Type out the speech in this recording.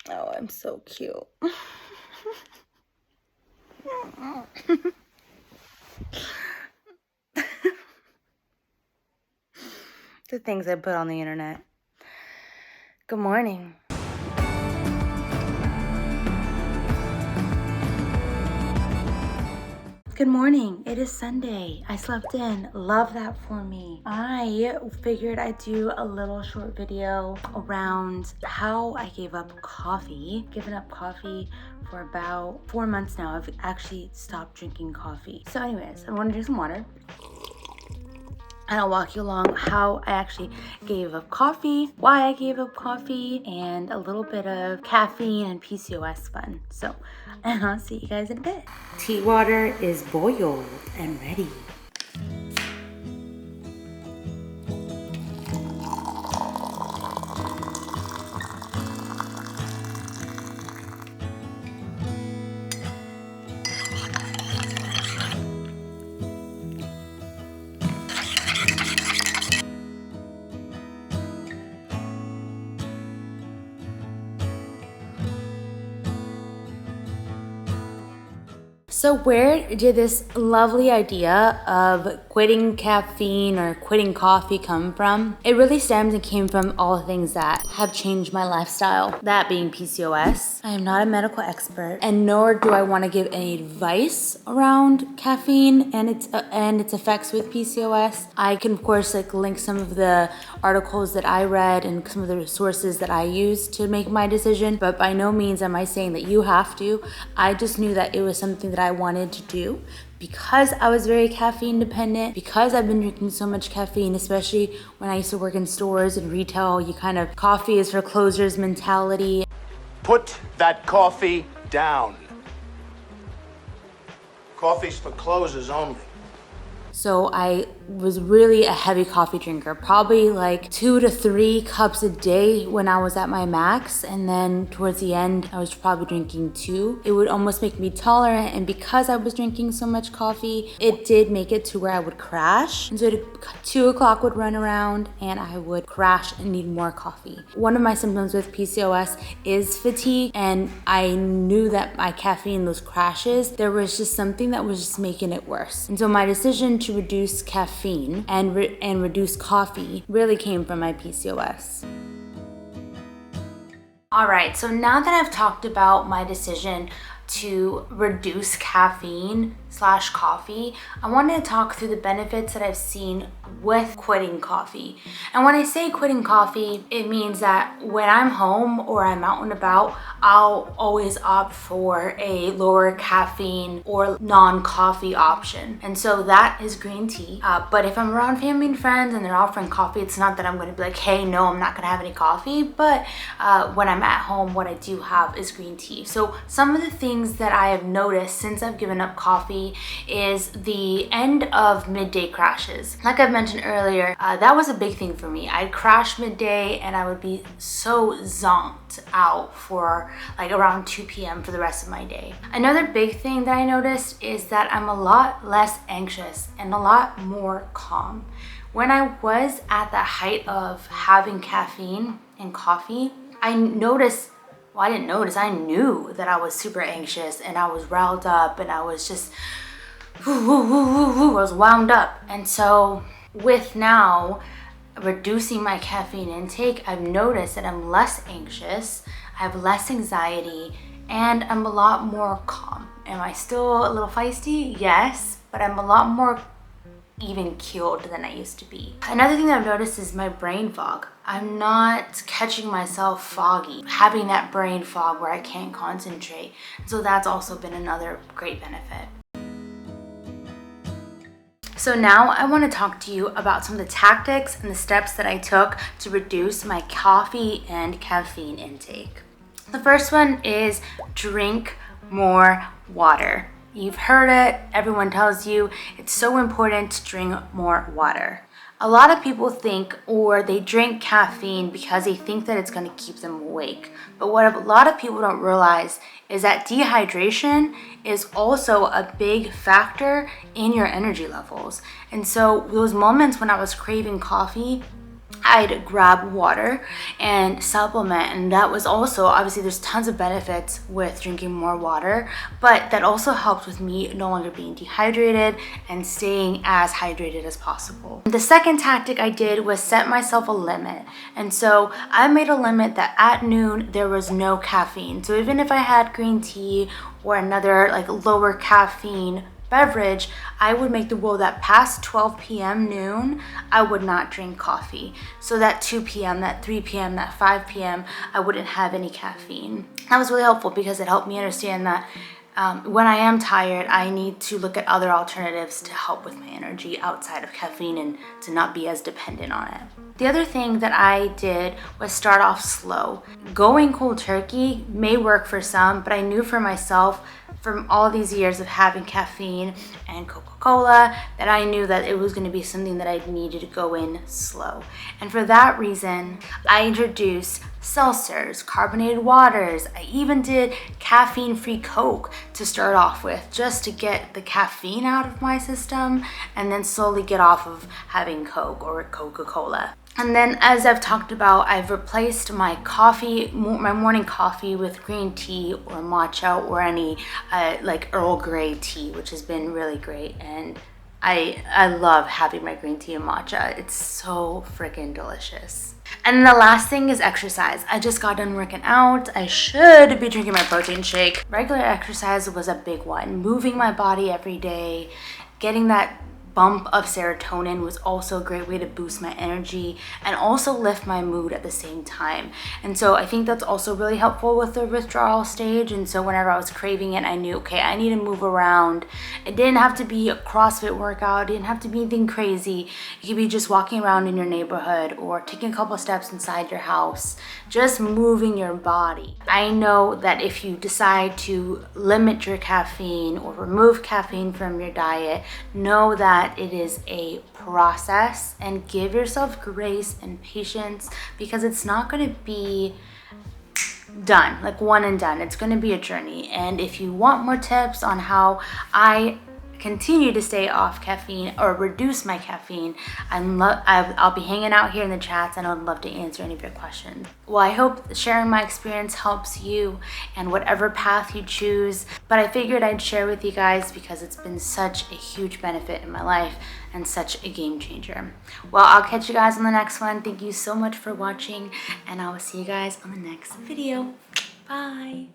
Oh, I'm so cute. The things I put on the internet. Good morning. Good morning. It is Sunday. I slept in. Love that for me. I figured I'd do a little short video around how I gave up coffee. Given up coffee for about 4 months now. I've actually stopped drinking coffee. So anyways, I'm gonna drink some water. And I'll walk you along how I actually gave up coffee, why I gave up coffee, and a little bit of caffeine and PCOS fun. So, and I'll see you guys in a bit. Tea water is boiled and ready. So where did this lovely idea of quitting caffeine or quitting coffee come from? It really stems and came from all the things that have changed my lifestyle, that being PCOS. I am not a medical expert, and nor do I want to give any advice around caffeine and its effects with PCOS. I can of course link some of the articles that I read and some of the resources that I used to make my decision, but by no means am I saying that you have to. I just knew that it was something that I wanted to do because I was very caffeine dependent, because I've been drinking so much caffeine, especially when I used to work in stores and retail. You kind of, coffee is for closers mentality. Put that coffee down. Coffee's for closers only. So I was really a heavy coffee drinker, probably like 2 to 3 cups a day when I was at my max. And then towards the end, I was probably drinking 2. It would almost make me tolerant. And because I was drinking so much coffee, it did make it to where I would crash. And so 2 o'clock would run around and I would crash and need more coffee. One of my symptoms with PCOS is fatigue. And I knew that my caffeine, those crashes, there was just something that was just making it worse. And so my decision to reduce caffeine and reduce coffee really came from my PCOS. All right, so now that I've talked about my decision to reduce caffeine / coffee, I wanted to talk through the benefits that I've seen with quitting coffee. And when I say quitting coffee, it means that when I'm home or I'm out and about, I'll always opt for a lower caffeine or non-coffee option. And so that is green tea. But if I'm around family and friends and they're offering coffee, it's not that I'm gonna be like, hey, no, I'm not gonna have any coffee. But when I'm at home, what I do have is green tea. So some of the things that I have noticed since I've given up coffee is the end of midday crashes. Like I've mentioned earlier, that was a big thing for me. I'd crash midday and I would be so zonked out for like around 2 p.m. for the rest of my day. Another big thing that I noticed is that I'm a lot less anxious and a lot more calm. When I was at the height of having caffeine and coffee, I noticed, well, I didn't notice, I knew that I was super anxious and I was riled up and I was just, I was wound up. And so with now reducing my caffeine intake, I've noticed that I'm less anxious, I have less anxiety, and I'm a lot more calm. Am I still a little feisty? Yes, but I'm a lot more even keeled than I used to be. Another thing that I've noticed is my brain fog. I'm not catching myself foggy, having that brain fog where I can't concentrate. So that's also been another great benefit. So now I want to talk to you about some of the tactics and the steps that I took to reduce my coffee and caffeine intake. The first one is drink more water. You've heard it, everyone tells you it's so important to drink more water. A lot of people think, or they drink caffeine because they think that it's going to keep them awake. But what a lot of people don't realize is that dehydration is also a big factor in your energy levels. And so those moments when I was craving coffee, I'd grab water and supplement, and that was also, obviously there's tons of benefits with drinking more water, but that also helped with me no longer being dehydrated and staying as hydrated as possible. The second tactic I did was set myself a limit, and so I made a limit that at noon there was no caffeine. So even if I had green tea or another like lower caffeine beverage, I would make the rule that past 12 p.m. noon, I would not drink coffee. So that 2 p.m., that 3 p.m., that 5 p.m., I wouldn't have any caffeine. That was really helpful because it helped me understand that when I am tired, I need to look at other alternatives to help with my energy outside of caffeine and to not be as dependent on it. The other thing that I did was start off slow. Going cold turkey may work for some, but I knew for myself from all these years of having caffeine and Coca-Cola that I knew that it was going to be something that I needed to go in slow. And for that reason, I introduced seltzers, carbonated waters. I even did caffeine-free Coke to start off with, just to get the caffeine out of my system and then slowly get off of having Coke or Coca-Cola. And then, as I've talked about, I've replaced my coffee, my morning coffee, with green tea or matcha or any like Earl Grey tea, which has been really great. And I love having my green tea and matcha. It's so freaking delicious. And the last thing is exercise. I just got done working out. I should be drinking my protein shake. Regular exercise was a big one. Moving my body every day, getting that bump of serotonin was also a great way to boost my energy and also lift my mood at the same time. And so I think that's also really helpful with the withdrawal stage. And so whenever I was craving it, I knew, okay, I need to move around. It didn't have to be a CrossFit workout. It didn't have to be anything crazy. It could be just walking around in your neighborhood or taking a couple steps inside your house, just moving your body. I know that if you decide to limit your caffeine or remove caffeine from your diet, know that it is a process and give yourself grace and patience, because it's not going to be done, like one and done. It's going to be a journey. And if you want more tips on how I continue to stay off caffeine or reduce my caffeine, I'll be hanging out here in the chats, and I'd love to answer any of your questions. Well, I hope sharing my experience helps you and whatever path you choose, but I figured I'd share with you guys because it's been such a huge benefit in my life and such a game changer. Well, I'll catch you guys on the next one. Thank you so much for watching, and I will see you guys on the next video. Bye.